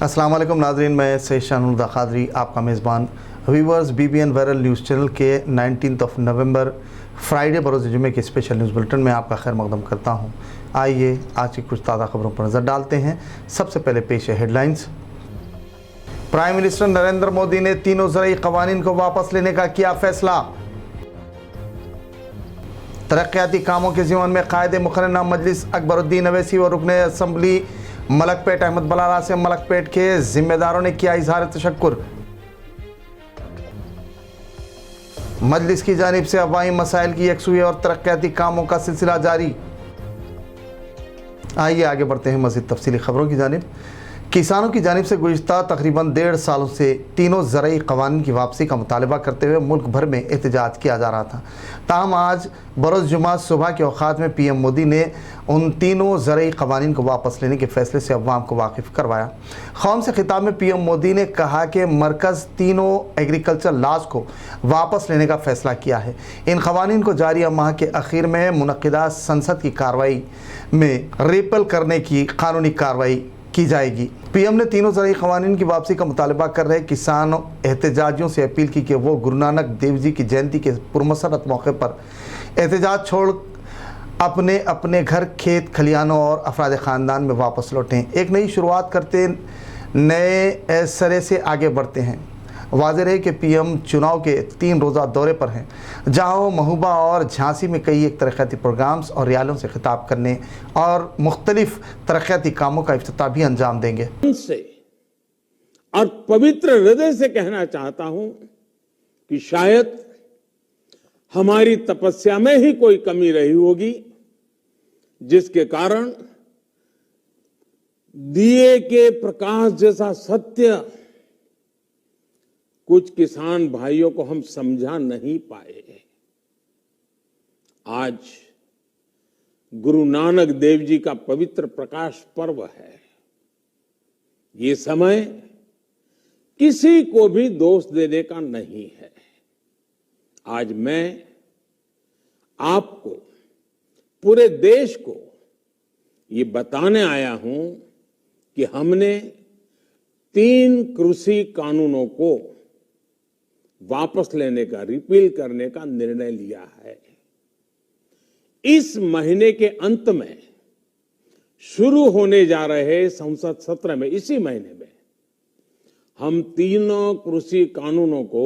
अस्सलाम वालेकुम नाज़रीन, मैं सैयद शाहनुर क़ादरी आपका मेज़बान viewers BBN viral news channel के 19 नवंबर फ्राइडे बरोज़ जुमे के स्पेशल न्यूज़ बुलेटिन में आपका खैर मक़दम करता हूँ। आइए आज की कुछ ताज़ा खबरों पर नज़र डालते हैं। सबसे पहले पेश है headlines. Prime minister Narendra Modi ने तीनों ज़रई क़वानीन को वापस लेने का किया फैसला। तरक्याती कामों के ज़िम्मन में क़ायदे मुक़र्रर मजलिस अकबरुद्दीन अवैसी और रुकन असम्बली मलकपेट अहमद बलाला से मलकपेट के ज़िम्मेदारों ने किया इज़हार तशक्कुर। मजलिस की जानिब से अवामी मसाइल की यकसुई और तरक्याती कामों का सिलसिला जारी। आइए आगे बढ़ते हैं मज़ीद तफसीली खबरों की जानिब। किसानों की जानिब से गुज़िश्ता तकरीबन 1.5 सालों से तीनों ज़रई क़वानीन की वापसी का मुतालबा करते हुए मुल्क भर में एहतजाज किया जा रहा था। ताहम आज बरोज़ जुमा सुबह के औक़ात में PM मोदी ने उन तीनों ज़रई क़वानीन को वापस लेने के फ़ैसले से अवाम को वाकिफ़ करवाया। कौम से खिताब में PM मोदी ने कहा कि मरकज़ तीनों एग्रीकल्चर लॉज को वापस लेने का फ़ैसला किया है। इन क़वानीन को जारी माह के आखिर में मुनक़िदा संसद की कार्रवाई में रिपल करने की कानूनी कार्रवाई की जाएगी। PM ने तीनों ज़रई क़वानीन की वापसी का मुतालबा कर रहे किसानों एहतजाजियों से अपील की कि वो गुरु नानक देव जी की जयंती के पुरमसरत मौके पर एहतजाज छोड़ अपने अपने घर, खेत खलियानों और अफराद ख़ानदान में वापस लौटें। एक नई शुरुआत करते नए सरे से आगे बढ़ते हैं। वाज़ेह है कि PM चुनाव के 3 रोज़ा दौरे पर हैं, जहाँ वो महबूबा और झांसी में कई एक तरक्याती प्रोग्राम्स और रैलियों से खिताब करने और मुख्तलिफ तरक्याती कामों का इफ्तिताह भी अंजाम देंगे। और पवित्र हृदय से कहना चाहता हूं कि शायद हमारी तपस्या में ही कोई कमी रही होगी, जिसके कारण दिए के प्रकाश जैसा सत्य कुछ किसान भाइयों को हम समझा नहीं पाए। आज गुरु नानक देव जी का पवित्र प्रकाश पर्व है। ये समय किसी को भी दोष देने का नहीं है। आज मैं आपको, पूरे देश को ये बताने आया हूं कि हमने 3 कृषि कानूनों को वापस लेने का, रिपील करने का निर्णय लिया है। इस महीने के अंत में शुरू होने जा रहे संसद सत्र में, इसी महीने में हम तीनों कृषि कानूनों को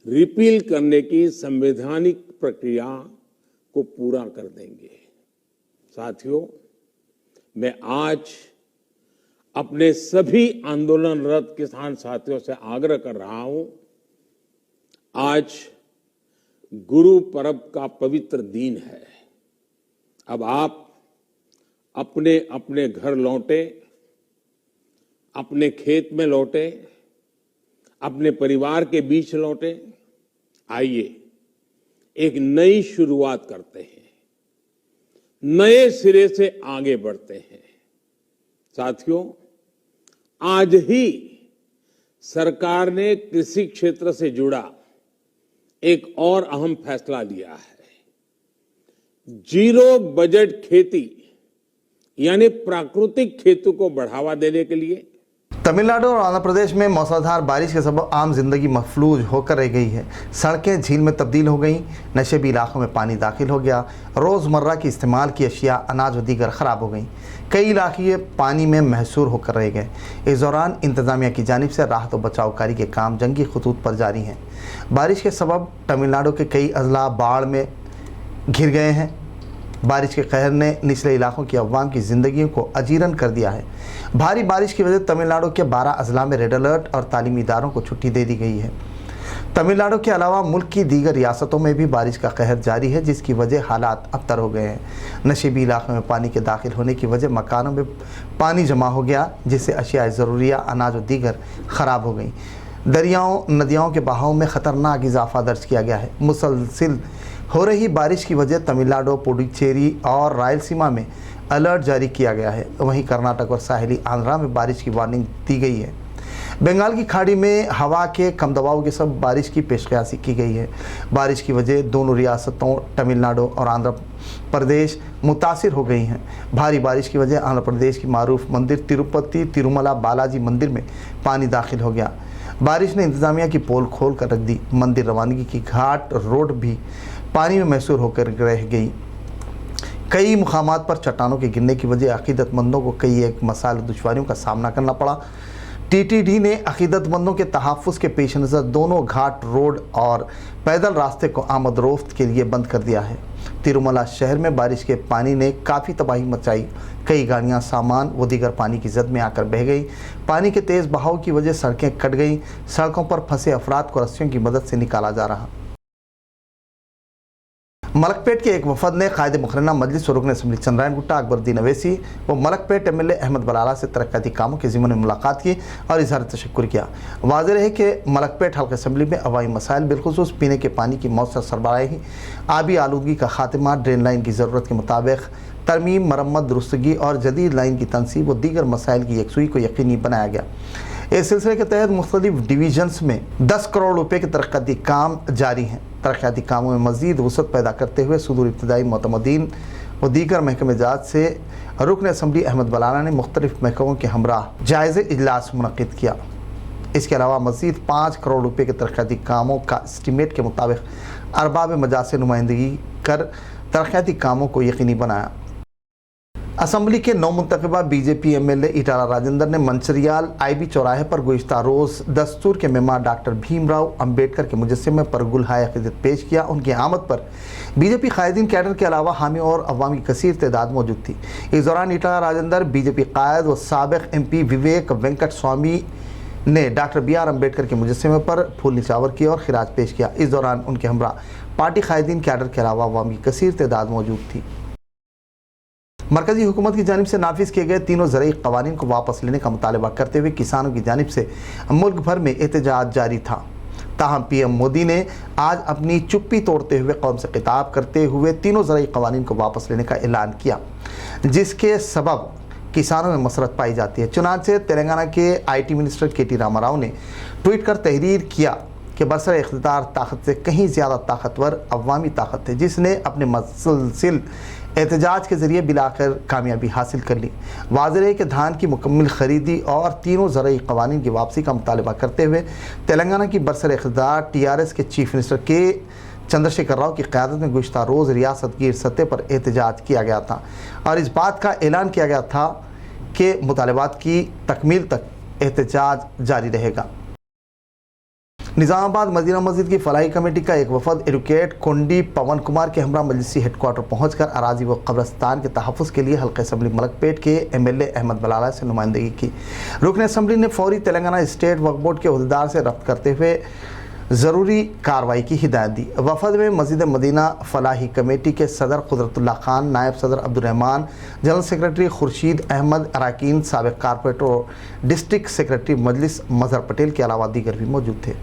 रिपील करने की संवैधानिक प्रक्रिया को पूरा कर देंगे। साथियों, मैं आज अपने सभी आंदोलनरत किसान साथियों से आग्रह कर रहा हूं, आज गुरु पर्व का पवित्र दिन है। अब आप अपने अपने घर लौटे, अपने खेत में लौटे, अपने परिवार के बीच लौटे। आइए एक नई शुरुआत करते हैं, नए सिरे से आगे बढ़ते हैं। साथियों, आज ही सरकार ने कृषि क्षेत्र से जुड़ा एक और अहम फैसला लिया है। जीरो बजट खेती यानी प्राकृतिक खेती को बढ़ावा देने के लिए तमिलनाडु और आंध्र प्रदेश में मूसलाधार बारिश के सबब आम जिंदगी महफूज होकर रह गई है। सड़कें झील में तब्दील हो गईं, नशेबी इलाकों में पानी दाखिल हो गया, रोज़मर्रा की इस्तेमाल की अशिया, अनाज व दीगर ख़राब हो गईं। कई इलाके पानी में महसूर होकर रह गए। इस दौरान इंतज़ामिया की जानिब से राहत व बचाव कार्य के काम जंगी खतूत पर जारी हैं। बारिश के सबब तमिलनाडु के कई अजला बाढ़ में घिर गए हैं। बारिश के कहर ने निचले इलाकों की अवाम की ज़िंदगियों को अजीरन कर दिया है। भारी बारिश की वजह तमिलनाडु के 12 अजला में रेड अलर्ट और तालीमी इदारों को छुट्टी दे दी गई है। तमिलनाडु के अलावा मुल्क की दीगर रियासतों में भी बारिश का कहर जारी है, जिसकी वजह हालात अबतर हो गए हैं। नशेबी इलाकों में पानी के दाखिल होने की वजह मकानों में पानी जमा हो गया, जिससे अशिया ज़रूरिया, अनाज और दीगर ख़राब हो गई। दरियाओं नदियों के बहाव में ख़तरनाक इजाफा दर्ज किया गया है। मुसलसिल हो रही बारिश की वजह तमिलनाडु, पुडुचेरी और रायलसीमा में अलर्ट जारी किया गया है। वहीं कर्नाटक और साहिली आंध्रा में बारिश की वार्निंग दी गई है। बंगाल की खाड़ी में हवा के कम दबाव के सब बारिश की पेशकयासी की गई है। बारिश की वजह दोनों रियासतों तमिलनाडु और आंध्र प्रदेश मुतासिर हो गई हैं। भारी बारिश की वजह आंध्र प्रदेश की मारूफ मंदिर तिरुपति तिरुमला बालाजी मंदिर में पानी दाखिल हो गया। बारिश ने इंतजामिया की पोल खोल कर रख दी। मंदिर रवानगी की घाट रोड भी पानी में महसूर होकर रह गई। कई मुकामात पर चट्टानों के गिरने की वजह अकीदतमंदों को कई एक मसाइल दुश्वारियों का सामना करना पड़ा। टीटीडी ने अकीदतमंदों के तहफ़्फ़ुज़ के पेश नज़र दोनों घाट रोड और पैदल रास्ते को आमद-रोफ्त के लिए बंद कर दिया है। तिरुमला शहर में बारिश के पानी ने काफ़ी तबाही मचाई। कई गाड़ियां, सामान व दीगर पानी की जद में आकर बह गई। पानी के तेज़ बहाव की वजह सड़कें कट गईं। सड़कों पर फंसे अफराद को रस्सियों की मदद से निकाला जा रहा। मलकपेट के एक वफद ने कायदे मुकर्रना मजलिस रुकन असम्बली चंद्रायन गुट्टा अकबरुद्दीन अवैसी व मलकपेट एमएलए अहमद बलाला से तरक्याती कामों के ज़िम्मे में मुलाकात की और इजहार तशक्कुर किया। वाज़ेह रहे कि मलकपेट हल्का असम्बली में अवामी मसाइल बिलखुसूस पीने के पानी की मौसर सरबराही, आबी आलूदगी का खात्मा, ड्रेन लाइन की ज़रूरत के मुताबिक तरमीम, मरम्मत, दुरुस्तगी और जदीद लाइन की तनसीब व दीगर मसाइल की यकसुई को यकीनी बनाया गया। इस सिलसिले के तहत मुख्तलिफ डिवीजन्स में 10 करोड़ रुपये के तरक्याती काम जारी हैं। तरक्याती कामों में मज़ीद वसअत पैदा करते हुए सुदूर इब्तदाई मोतमदीन व दीगर महकमे जात से रुकन असम्बली अहमद बलाला ने मुख्तलिफ महकमों के हमराह जायज़े इजलास मुनक़िद किया। इसके अलावा मज़ीद 5 करोड़ रुपये के तरक्याती कामों का एस्टीमेट के मुताबिक अरबाब मजाज से नुमाइंदगी कर तरक्याती कामों को यकीनी बनाया। असम्बली के नौमुंतखबा बीजेपी एमएलए इटाला राजेंद्र ने मंचरियाल आईबी चौराहे पर गुज़िश्ता रोज़ दस्तूर के मेहमान डॉक्टर भीमराव अंबेडकर के मुजस्समे पर गुलहाए अक़ीदत पेश किया। उनकी आमद पर बीजेपी कायदीन कैडर के अलावा हामी और अवामी कसीर तादाद मौजूद थी। इस दौरान इटाला राजेंद्र, बीजेपी कायद व साबिक़ MP विवेक वेंकट स्वामी ने डॉक्टर BR अम्बेडकर के मुजस्समे पर फूल निछावर किया और खिराज पेश किया। इस दौरान उनके हमरा पार्टी कायदीन कैडर के अलावा अवामी कसीर तादाद मौजूद थी। मरकज़ी हुकूमत की जानिब से नाफिज किए गए तीनों ज़रई क़वानीन को वापस लेने का मुतालबा करते हुए किसानों की जानिब से मुल्क भर में एहतजाज जारी था। ताहम PM मोदी ने आज अपनी चुप्पी तोड़ते हुए कौम से खिताब करते हुए तीनों ज़रई क़वानीन को वापस लेने का ऐलान किया, जिसके सबब किसानों में मसरत पाई जाती है। चुनांचे तेलंगाना के IT मिनिस्टर KT रामाराव ने ट्वीट कर तहरीर किया कि बरसर इख्तियार ताकत से कहीं ज़्यादा ताकतवर अवामी ताकत है, जिसने अपने मुसलसिल एहतजाज के ज़रिए बिलाकर कामयाबी हासिल कर ली। वाज़ेह है कि धान की मुकम्मल खरीदी और तीनों ज़रई क़वानीन की वापसी का मुतालबा करते हुए तेलंगाना की बरसर इख्तियार TRS के चीफ मिनिस्टर के चंद्रशेखर राव की क़यादत में गुज़िश्ता रोज़ रियासत गिर सतह पर एहतजाज किया गया था और इस बात का ऐलान किया गया था कि मुतालबात की तकमील तक एहतजाज जारी रहेगा। निज़ामाबाद मदीना मस्जिद की फलाही कमेटी का एक वफद एडवोकेट कोंडी पवन कुमार के हमरा मजलिसी हेडक्वार्टर पहुंचकर अराजी व कब्रस्तान के तहफ़्फ़ुज़ के लिए हल्का असम्बली मलकपेट के MLA अहमद बलाला से नुमाइंदगी की। रुकन असम्बली ने फौरी तेलंगाना स्टेट वक्फ बोर्ड के अहदेदार से रब्त करते हुए ज़रूरी कार्रवाई की हिदायत दी। वफद में मस्जिद मदीना फलाही कमेटी के सदर कुदरतुल्लाह खान, नायब सदर अब्दुर्रहमान, जनरल सेक्रेटरी खुर्शीद अहमद, अराकीन, साबिक़ कारपोरेटर और डिस्ट्रिक्ट सेक्रेटरी मजलिस मजहर पटेल के अलावा दीगर भी मौजूद थे।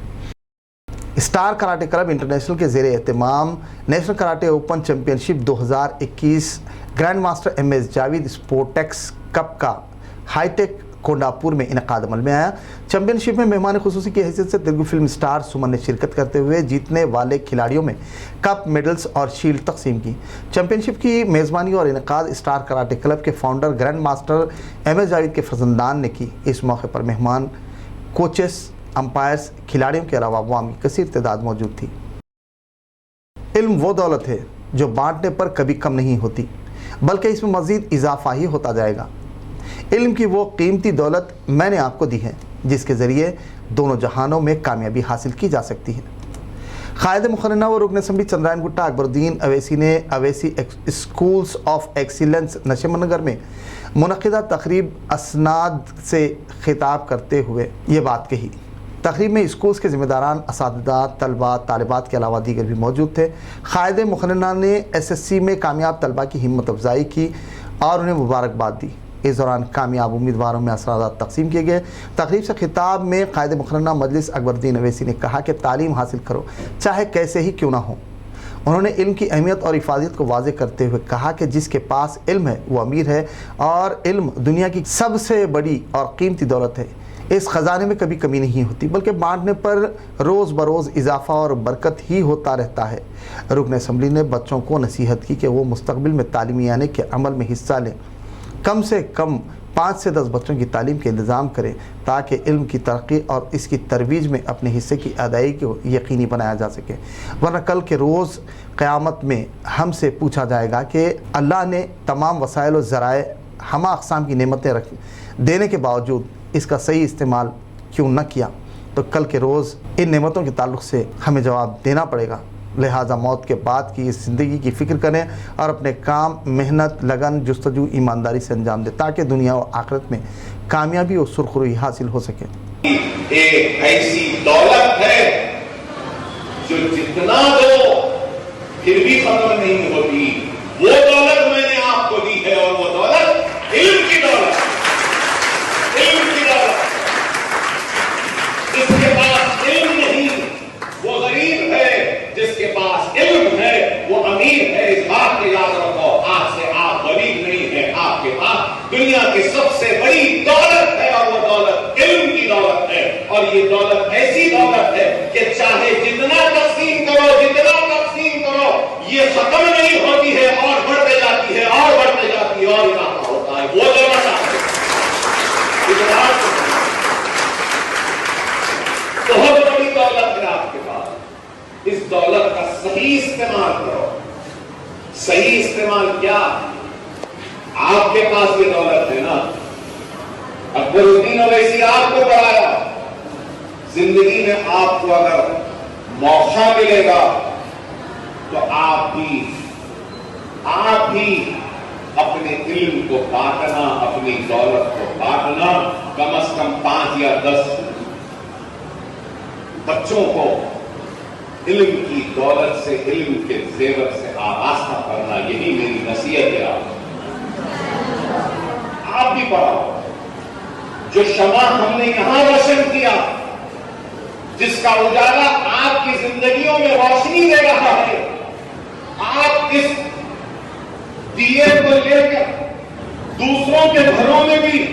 स्टार कराटे क्लब इंटरनेशनल के ज़ेरे एहतमाम national karate open championship 2021 grand master MS Javed Sportex cup का हाईटेक कोंडापुर में इनकाद अमल में आया। चैम्पियनशिप में मेहमान खुसूसी की हैसियत से तेलुगु फिल्म स्टार सुमन ने शिरकत करते हुए जीतने वाले खिलाड़ियों में कप, मेडल्स और शील्ड तकसीम की। चैम्पियनशिप की मेज़बानी और इनकाद स्टार कराटे क्लब के founder grand master MS Javed के फर्जंदान ने की। इस मौके पर मेहमान, कोचेस, अंपायर्स, खिलाड़ियों के अलावा अवाम की कसीर तादाद मौजूद थी। इल्म वो दौलत है जो बांटने पर कभी कम नहीं होती, बल्कि इसमें मज़ीद इजाफा ही होता जाएगा। इल्म की वो कीमती दौलत मैंने आपको दी है, जिसके ज़रिए दोनों जहानों में कामयाबी हासिल की जा सकती है। कायदे मुकर्रना व रुकन असम्बली चंद्रायन गुट्टा अकबरुद्दीन अवैसी ने अवैसी स्कूल्स ऑफ एक्सीलेंस नशेमनगर में मुनक़िदा तकरीब असनाद से खिताब करते हुए ये बात कही। तकरीब में स्कूल्स के ज़िम्मेदारान, असातिज़ा, तलबा, तालिबात के अलावा दीगर भी मौजूद थे। कायदे मुकर्रना ने SSC में कामयाब तलबा की हिम्मत अफजाई की और उन्हें मुबारकबाद दी। इस दौरान कामयाब उम्मीदवारों में असरादात तकसीम किए गए। तकरीब से खिताब में कायदे मुकर्रना मजलिस अकबरुद्दीन अवैसी ने कहा कि तालीम हासिल करो, चाहे कैसे ही क्यों ना हो। उन्होंने इल्म की अहमियत और हिफाजत को वाज़ेह करते हुए कहा कि जिसके पास इल्म है वो अमीर है और इल्म दुनिया की सबसे बड़ी और कीमती दौलत है। اس خزانے میں کبھی کمی نہیں ہوتی بلکہ بانٹنے پر روز بروز اضافہ اور برکت ہی ہوتا رہتا ہے۔ رکن اسمبلی نے بچوں کو نصیحت کی کہ وہ مستقبل میں تعلیمی آنے کے عمل میں حصہ لیں، کم سے کم 5 سے 10 بچوں کی تعلیم کے انتظام کریں تاکہ علم کی ترقی اور اس کی ترویج میں اپنے حصے کی ادائیگی کو یقینی بنایا جا سکے، ورنہ کل کے روز قیامت میں ہم سے پوچھا جائے گا کہ اللہ نے تمام وسائل و ذرائع ہمہ اقسام کی نعمتیں دینے کے باوجود اس کا صحیح استعمال کیوں نہ کیا، تو کل کے روز ان نعمتوں کے تعلق سے ہمیں جواب دینا پڑے گا۔ لہٰذا موت کے بعد کی اس زندگی کی فکر کریں اور اپنے کام محنت، لگن، جستجو ایمانداری سے انجام دیں تاکہ دنیا و آخرت میں کامیابی اور سرخروئی حاصل ہو سکے۔ ایک ایسی دولت ہے جو جتنا دو پھر بھی ختم نہیں ہوتی، وہ دولت میں نے آپ کو دی ہے، اور وہ دولت علم کی دولت، علم کی دولت۔ جس کے پاس علم نہیں وہ غریب ہے، جس کے پاس علم ہے وہ امیر ہے۔ اس بات کو یاد رکھو، آج سے آپ غریب نہیں ہیں، آپ کے پاس دنیا کی سب سے بڑی دولت ہے، اور وہ دولت علم کی دولت ہے۔ اور یہ دولت ایسی دولت ہے کہ چاہے جتنا تقسیم کرو، جتنا تقسیم کرو، یہ ختم نہیں ہوتی ہے، اور بڑھتے جاتی ہے، اور بڑھتے جاتی ہے، اور اضافہ ہوتا ہے۔ وہ دولت بہت بڑی دولت ہے آپ کے پاس، اس دولت کا صحیح استعمال کرو۔ صحیح استعمال کیا؟ آپ کے پاس یہ دولت ہے نا، اکبر الدین اویسی آپ کو پڑھایا، زندگی میں آپ کو اگر موقع ملے گا تو آپ بھی اپنے علم کو بانٹنا، اپنی دولت کو بانٹنا، کم از کم 5 یا 10 بچوں کو علم کی دولت سے، علم کے زیور سے آراستہ کرنا، یہی میری نصیحت ہے۔ آپ بھی پڑھاؤ۔ جو شمع ہم نے یہاں روشن کیا، جس کا اجالا آپ کی زندگیوں میں روشنی دے رہا ہے، آپ اس دیے کو لے کر دوسروں کے گھروں میں بھی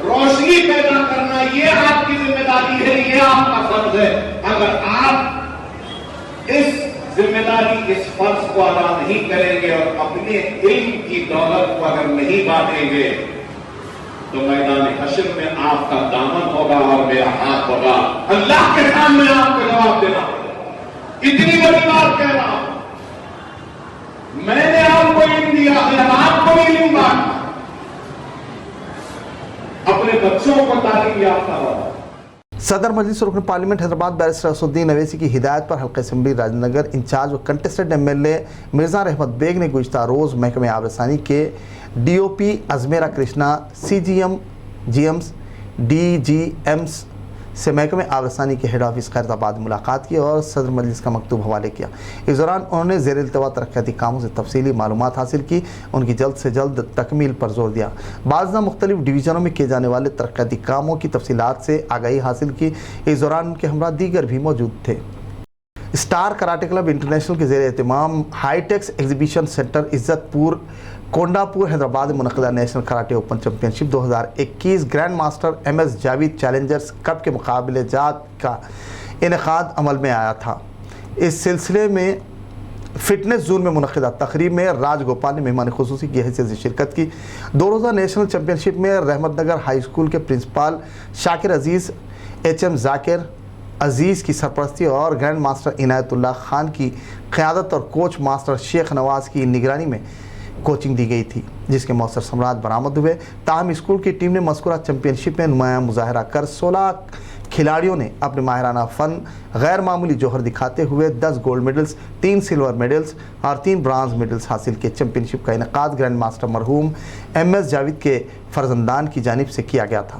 روشنی پیدا کرنا، یہ آپ کی ذمہ داری ہے، یہ آپ کا فرض ہے۔ اگر آپ اس ذمہ داری، اس فرض کو ادا نہیں کریں گے اور اپنے علم کی دولت کو اگر نہیں بانٹیں گے تو میدان حشر میں آپ کا دامن ہوگا اور میرا ہاتھ ہوگا، اللہ کے سامنے آپ کو جواب دینا ہوگا۔ اتنی بڑی بات کہہ رہا ہوں، میں نے آپ کو علم دیا ہے، آپ کو بھی علم بانٹنا، اپنے بچوں کو تعلیم یافتہ ہوگا۔ صدر مجلس رکن پارلیمنٹ حیدرآباد بیرسٹر اسدالدین اویسی کی ہدایت پر حلقہ اسمبلی راج نگر انچارج و کنٹسٹڈ ایم ایل اے مرزا رحمت بیگ نے گزشتہ روز محکمہ آب رسانی کے ڈی او پی ازمیرا کرشنا، سی جی ایمز، ڈی جی ایمز سے محکمہ آب رسانی کے ہیڈ آفس خیرت آباد ملاقات کی اور صدر مجلس کا مکتوب حوالے کیا۔ اس دوران انہوں نے زیر التواء ترقیاتی کاموں سے تفصیلی معلومات حاصل کی، ان کی جلد سے جلد تکمیل پر زور دیا۔ بعض مختلف ڈویژنوں میں کیے جانے والے ترقیاتی کاموں کی تفصیلات سے آگاہی حاصل کی۔ اس دوران ان کے ہمراہ دیگر بھی موجود تھے۔ اسٹار کراٹے کلب انٹرنیشنل کے زیر اہتمام ہائی ٹیکس ایگزیبیشن سینٹر عزت پور کونڈا پور حیدرآباد میں منعقدہ national karate open championship 2021 grand master M S Javed challengers cup کے مقابلے جات کا انعقاد عمل میں آیا تھا۔ اس سلسلے میں فٹنس زون میں منعقدہ تقریب میں راج گوپال نے مہمان خصوصی کی حیثیت سے شرکت کی۔ 2 روزہ نیشنل چیمپئن شپ میں رحمت نگر ہائی اسکول کے پرنسپل شاکر عزیز، ایچ ایم ذاکر عزیز کی سرپرستی اور گرینڈ ماسٹر عنایت اللہ خان کی قیادت اور کوچ ماسٹر شیخ نواز کی نگرانی میں کوچنگ دی گئی تھی، جس کے مؤثر ثمرات برآمد ہوئے۔ تاہم اسکول کی ٹیم نے مذکورہ چیمپئن شپ میں نمایاں مظاہرہ کر 16 کھلاڑیوں نے اپنے ماہرانہ فن غیر معمولی جوہر دکھاتے ہوئے 10 گولڈ میڈلز، 3 سلور میڈلز اور 3 برانز میڈلز حاصل کیے۔ چیمپئن شپ کا انعقاد گرینڈ ماسٹر مرحوم ایم ایس جاوید کے فرزندان کی جانب سے کیا گیا تھا۔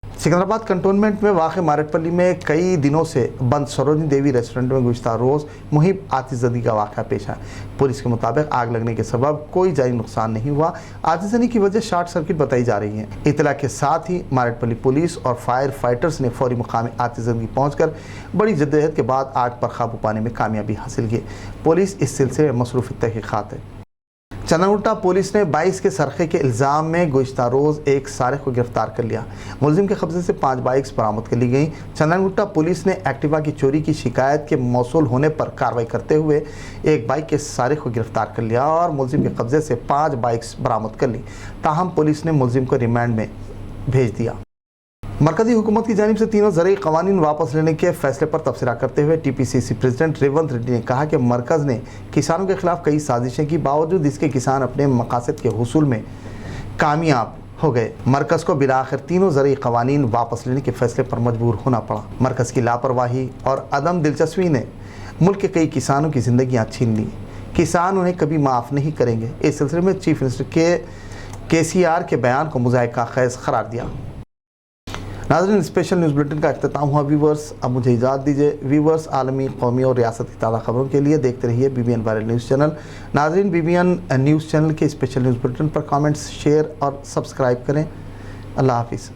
سکندرآباد کنٹونمنٹ میں واقع مارٹ پلی میں کئی دنوں سے بند سروجنی دیوی ریسٹورنٹ میں گزشتہ روز مہم آتش زنی کا واقعہ پیش آیا۔ پولیس کے مطابق آگ لگنے کے سبب کوئی جانی نقصان نہیں ہوا۔ آتش زنی کی وجہ شارٹ سرکٹ بتائی جا رہی ہے۔ اطلاع کے ساتھ ہی مارٹ پلی پولیس اور فائر فائٹرز نے فوری مقام آتش زنی پہنچ کر بڑی جدوجہد کے بعد آگ پر قابو پانے میں کامیابی حاصل کی۔ پولیس اس سلسلے میں مصروف تحقیقات ہے۔ चंदनगुट्टा पुलिस ने 22 के सरखे के इल्ज़ाम में गुज़िश्ता रोज़ एक सारिक को गिरफ्तार कर लिया। मुलजिम के कब्जे से 5 बाइक्स बरामद कर ली गई। चंदनगुट्टा पुलिस ने एक्टिवा की चोरी की शिकायत के मौसूल होने पर कार्रवाई करते हुए एक बाइक के सारिक को गिरफ्तार कर लिया और मुलजिम के कब्जे से 5 बाइक्स बरामद कर ली। ताहम पुलिस ने मुलजिम को रिमांड में भेज दिया। मरकजी हुकूमत की जानिब से तीनों ज़रूरी क़वानीन वापस लेने के फैसले पर तबसरा करते हुए TPCC प्रेसिडेंट रेवंत रेड्डी ने कहा कि मरकज़ ने किसानों के खिलाफ कई साजिशें की, बावजूद इसके किसान अपने मकासद के हुसूल में कामयाब हो गए। मरकज़ को बिलाखिर तीनों ज़रूरी क़वानीन वापस लेने के फैसले पर मजबूर होना पड़ा। मरकज़ की लापरवाही और अदम दिलचस्पी ने मुल्क के कई किसानों की ज़िंदगियाँ छीन ली। किसान उन्हें कभी माफ़ नहीं करेंगे। इस सिलसिले में चीफ मिनिस्टर KCR के बयान को मुज़ाहिका ख़ैज़ करार दिया। नाज़रीन, स्पेशल न्यूज़ बुलेटिन का इख्तिताम हुआ। व्यूवर्स, अब मुझे इजाज़त दीजिए। व्यूवर्स, आलमी, कौमी और रियासत की ताज़ा खबरों के लिए देखते रहिए BBN वायरल न्यूज़ चैनल। नाज़रीन, BBN न्यूज़ चैनल के स्पेशल न्यूज़ बुलेटिन पर कमेंट्स, शेयर और सब्सक्राइब करें। अल्लाह हाफिज़।